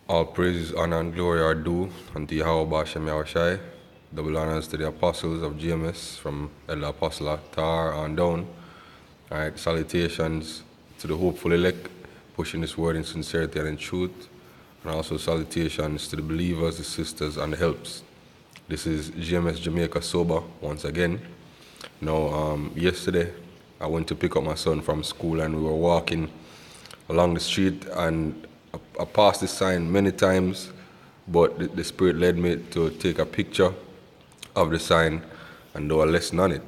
All praises, honor, and glory are due unto Yahweh Bashem Yahushai. Double honors to the apostles of GMS from Elder Apostle Tar on down. Alright, salutations to the hopeful elect, pushing this word in sincerity and in truth. And also salutations to the believers, the sisters, and the helps. This is GMS Jamaica Sober once again. Now, yesterday I went to pick up my son from school and we were walking along the street and I passed this sign many times, but the Spirit led me to take a picture of the sign and do a lesson on it.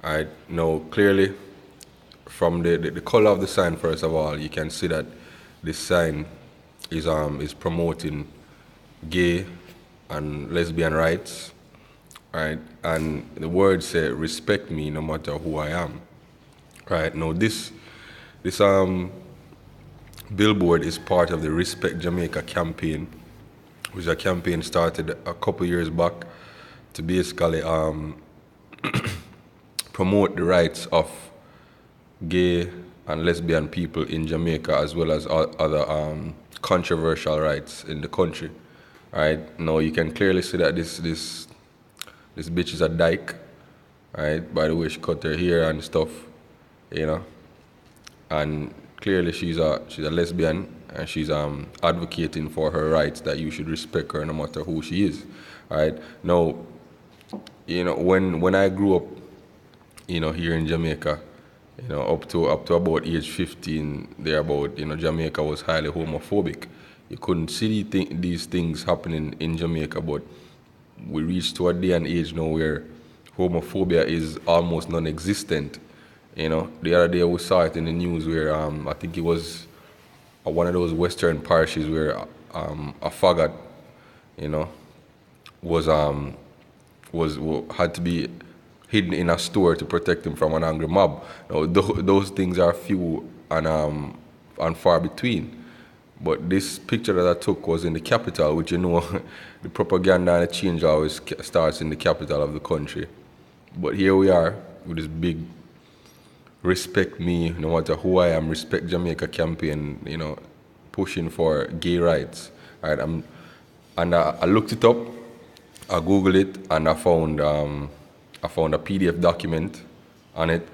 I know clearly from the color of the sign, first of all, you can see that this sign is promoting gay and lesbian rights, right? And the words say, respect me no matter who I am, right? Now this billboard is part of the Respect Jamaica campaign, which is a campaign started a couple years back to basically promote the rights of gay and lesbian people in Jamaica, as well as other controversial rights in the country. Right now, you can clearly see that this bitch is a dyke, right? By the way she cut her hair and stuff, you know, and clearly she's a lesbian and she's advocating for her rights, that you should respect her no matter who she is. Right now, you know, when I grew up, you know, here in Jamaica, you know, up to about age 15 thereabout, you know, Jamaica was highly homophobic. You couldn't see these things happening in Jamaica, but we reached to a day and age now where homophobia is almost non-existent. You know, the other day we saw it in the news where I think it was one of those western parishes where a faggot, you know, was had to be hidden in a store to protect him from an angry mob. Now, those things are few and far between. But this picture that I took was in the capital, which, you know, the propaganda and the change always starts in the capital of the country. But here we are with this big respect me, no matter who I am, respect Jamaica campaign, you know, pushing for gay rights. Right? I looked it up, I Googled it, and I found a PDF document on it.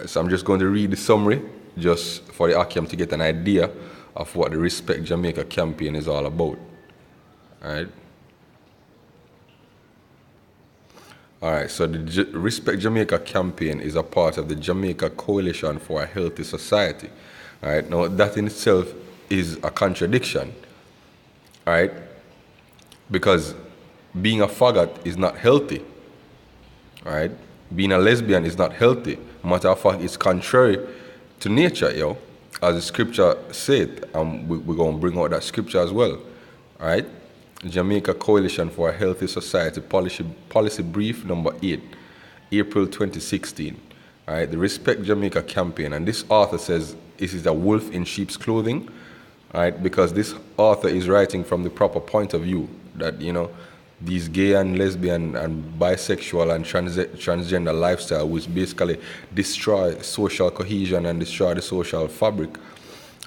So I'm just going to read the summary just for the Akim to get an idea of what the Respect Jamaica campaign is all about. Alright. Alright, so the Respect Jamaica campaign is a part of the Jamaica Coalition for a Healthy Society. Alright, now that in itself is a contradiction. Alright? Because being a faggot is not healthy. Alright? Being a lesbian is not healthy. Matter of fact, it's contrary to nature, yo. As the scripture said, and we're going to bring out that scripture as well. Alright? Jamaica Coalition for a Healthy Society policy brief number 8, April 2016. Alright, the Respect Jamaica campaign. And this author says this is a wolf in sheep's clothing. Alright, because this author is writing from the proper point of view, that, you know, these gay and lesbian and bisexual and transgender lifestyle, which basically destroy social cohesion and destroy the social fabric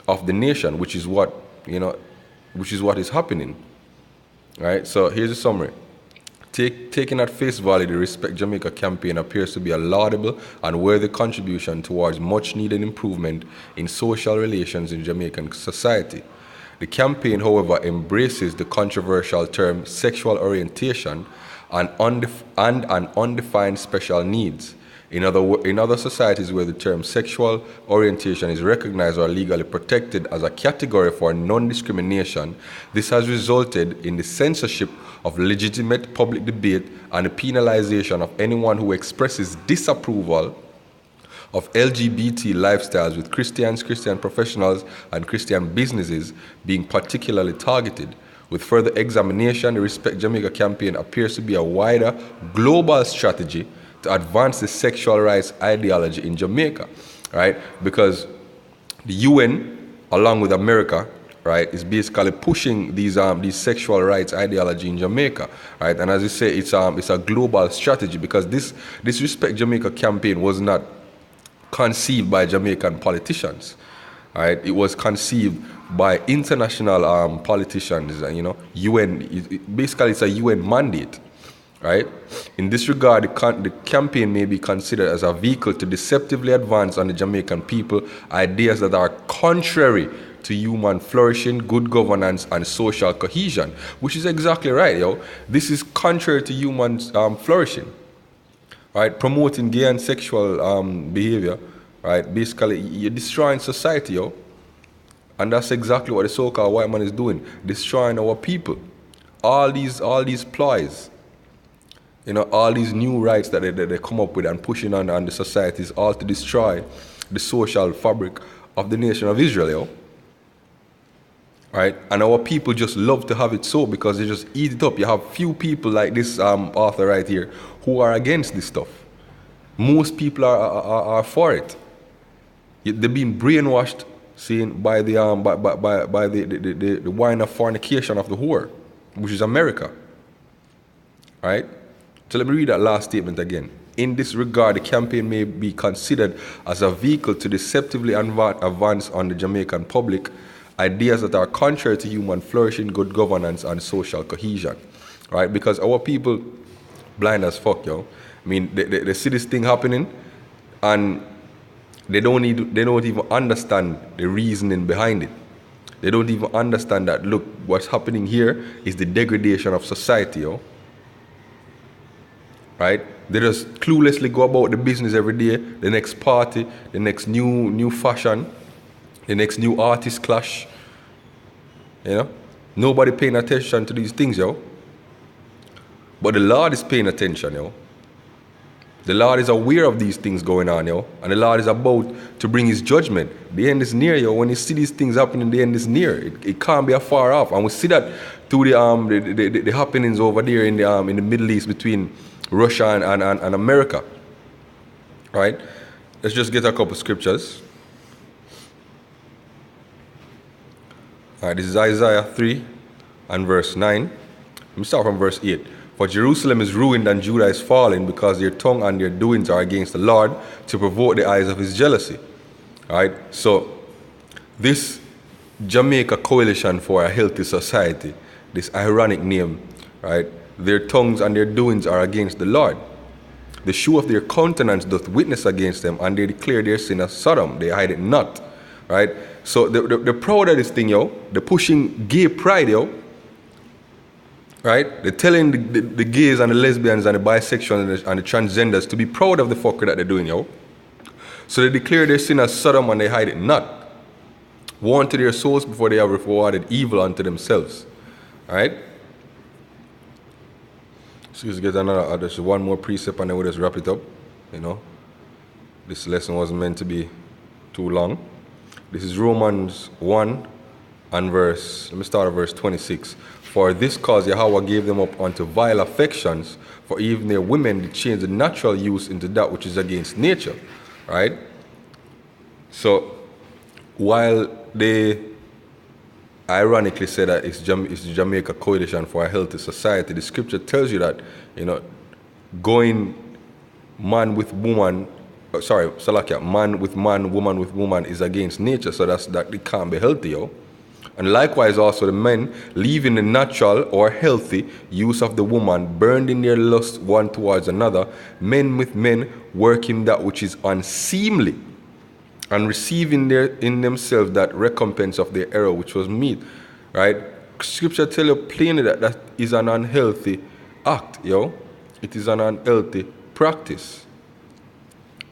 of the nation, which is what, you know, which is what is happening. Right? So here's a summary. Taken at face value, the Respect Jamaica campaign appears to be a laudable and worthy contribution towards much needed improvement in social relations in Jamaican society. The campaign, however, embraces the controversial term sexual orientation and an undefined special needs. In other societies where the term sexual orientation is recognized or legally protected as a category for non-discrimination, this has resulted in the censorship of legitimate public debate and the penalization of anyone who expresses disapproval of LGBT lifestyles, with Christian professionals and Christian businesses being particularly targeted. With further examination, the Respect Jamaica campaign appears to be a wider global strategy to advance the sexual rights ideology in Jamaica, right? Because the UN, along with America, right, is basically pushing these sexual rights ideology in Jamaica, right? And as you say, it's a global strategy, because this Respect Jamaica campaign was not conceived by Jamaican politicians, right? It was conceived by international politicians, UN. Basically, it's a UN mandate, right? In this regard, the campaign may be considered as a vehicle to deceptively advance on the Jamaican people ideas that are contrary to human flourishing, good governance, and social cohesion, which is exactly right, yo. This is contrary to human flourishing, right? Promoting gay and sexual behavior, right? Basically, you're destroying society, yo. And that's exactly what the so-called white man is doing, destroying our people. All these ploys, all these new rights that they come up with and pushing on the societies, all to destroy the social fabric of the nation of Israel, yo. Right? And our people just love to have it so because they just eat it up. You have few people like this author right here who are against this stuff. Most people are for it. They've been brainwashed, seen by the the wine of fornication of the whore, which is America. Right? So let me read that last statement again. In this regard, the campaign may be considered as a vehicle to deceptively advance on the Jamaican public ideas that are contrary to human flourishing, good governance, and social cohesion. Right? Because our people blind as fuck, yo. I mean, they see this thing happening, and they don't even understand the reasoning behind it. They don't even understand that, look, what's happening here is the degradation of society, yo. Right? They just cluelessly go about the business every day, the next party, the next new fashion, the next new artist clash. Nobody paying attention to these things, yo. But the Lord is paying attention, yo. The Lord is aware of these things going on, yo. And the Lord is about to bring his judgment. The end is near, yo. When you see these things happening, the end is near. It can't be afar off. And we see that through the happenings over there in the Middle East between Russia and America. Right? Let's just get a couple scriptures. All right, this is Isaiah 3 and verse 9. Let me start from verse 8. For Jerusalem is ruined and Judah is fallen because their tongue and their doings are against the Lord to provoke the eyes of his jealousy. All right, so this Jamaica Coalition for a Healthy Society, this ironic name, right? Their tongues and their doings are against the Lord. The show of their countenance doth witness against them, and they declare their sin as Sodom. They hide it not. Right? So they're proud of this thing, yo. They're pushing gay pride, yo. Right? They're telling the gays and the lesbians and the bisexuals and the transgenders to be proud of the fucker that they're doing, yo. So they declare their sin as Sodom and they hide it not. Woe unto their souls before they have rewarded evil unto themselves. Right? So let's get another, there's one more precept and then we'll just wrap it up. This lesson wasn't meant to be too long. This is Romans 1 and let me start at verse 26. For this cause Yahweh gave them up unto vile affections, for even their women did change the natural use into that which is against nature. Right? So, while they ironically say that it's the Jamaica Coalition for a Healthy Society, the scripture tells you that, going man with woman, man with man, woman with woman is against nature, so that it can't be healthy, yo. And likewise also the men, leaving the natural or healthy use of the woman, burned in their lust one towards another, men with men, working that which is unseemly, and receiving in themselves that recompense of their error which was meet. Right? Scripture tell you plainly that is an unhealthy act, yo. It is an unhealthy practice.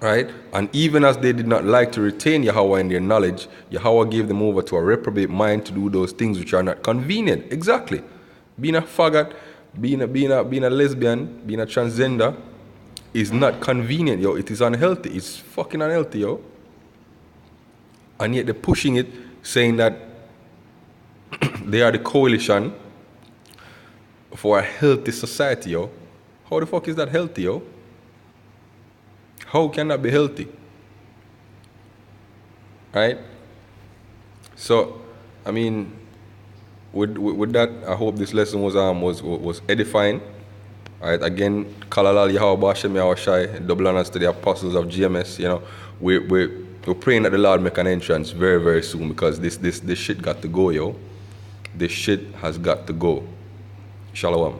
Right? And even as they did not like to retain Yahweh in their knowledge, Yahweh gave them over to a reprobate mind to do those things which are not convenient. Exactly. Being a faggot, being a lesbian, being a transgender is not convenient, yo. It is unhealthy. It's fucking unhealthy, yo. And yet they're pushing it, saying that they are the coalition for a healthy society, yo. How the fuck is that healthy, yo? How can that be healthy? Right? So, I mean, with that, I hope this lesson was edifying. Right? Again, Kalalal Yahweh Bashem Yahweh Shai, double honors to the apostles of GMS. We're praying that the Lord make an entrance very, very soon because this shit got to go, yo. This shit has got to go. Shalom.